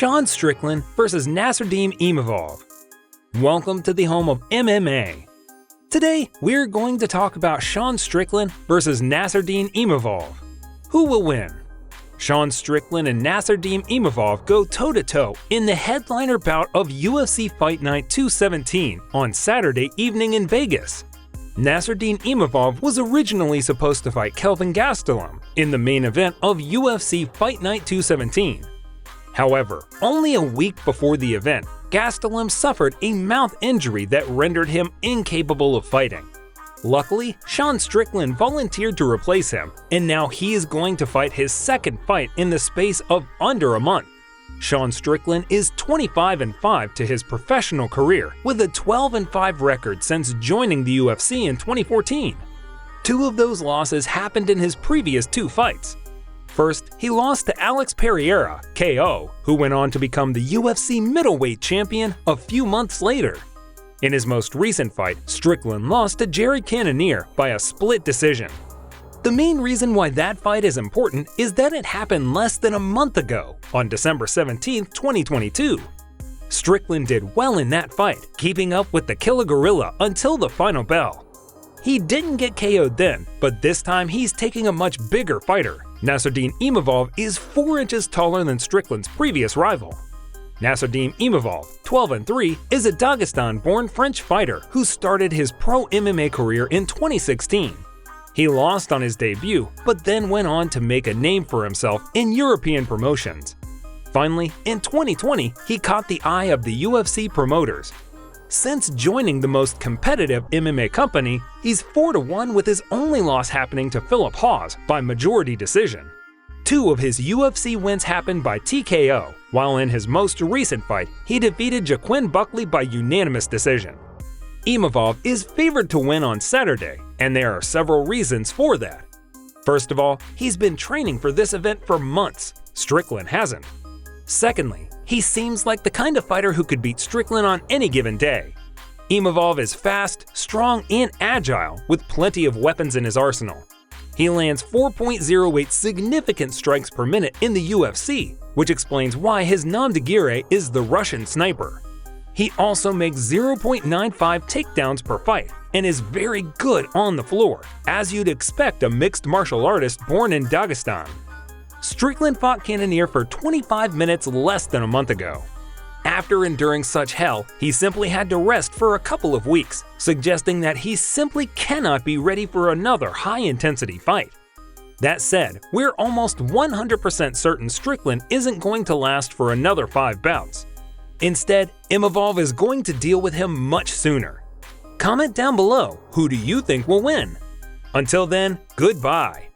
Sean Strickland vs. NassourdineImavo Imavov. Welcome to the home of MMA. Today, we're going to talk about Sean Strickland vs. NassourdineImavo Imavov. Who will win? Sean Strickland and NassourdineImavo Imavov go toe-to-toe in the headliner bout of UFC Fight Night 217 on Saturday evening in Vegas. NassourdineImavo Imavov was originally supposed to fight Kelvin Gastelum in the main event of UFC Fight Night 217. However, only a week before the event, Gastelum suffered a mouth injury that rendered him incapable of fighting. Luckily, Sean Strickland volunteered to replace him, and now he is going to fight his second fight in the space of under a month. Sean Strickland is 25-5 to his professional career, with a 12-5 record since joining the UFC in 2014. Two of those losses happened in his previous two fights. First, he lost to Alex Pereira, KO, who went on to become the UFC Middleweight champion a few months later. In his most recent fight, Strickland lost to Jared Cannonier by a split decision. The main reason why that fight is important is that it happened less than a month ago, on December 17, 2022. Strickland did well in that fight, keeping up with the Killer Gorilla until the final bell. He didn't get KO'd then, but this time he's taking a much bigger fighter. NassourdineImavo Imavov is 4 inches taller than Strickland's previous rival. NassourdineImavo Imavov, 12-3, is a Dagestan-born French fighter who started his pro MMA career in 2016. He lost on his debut, but then went on to make a name for himself in European promotions. Finally, in 2020, he caught the eye of the UFC promoters. Since joining the most competitive MMA company, he's 4-1 with his only loss happening to Philip Hawes by majority decision. 2 of his UFC wins happened by TKO, while in his most recent fight, he defeated Jaquin Buckley by unanimous decision. Imavov is favored to win on Saturday, and there are several reasons for that. First of all, he's been training for this event for months. Strickland hasn't. Secondly, he seems like the kind of fighter who could beat Strickland on any given day. Imavov is fast, strong, and agile, with plenty of weapons in his arsenal. He lands 4.08 significant strikes per minute in the UFC, which explains why his nom de guerre is the Russian sniper. He also makes 0.95 takedowns per fight, and is very good on the floor, as you'd expect a mixed martial artist born in Dagestan. Strickland fought Cannonier for 25 minutes less than a month ago. After enduring such hell, he simply had to rest for a couple of weeks, suggesting that he simply cannot be ready for another high-intensity fight. That said, we're almost 100% certain Strickland isn't going to last for another 5 bouts. Instead, Imavov is going to deal with him much sooner. Comment down below, who do you think will win? Until then, goodbye.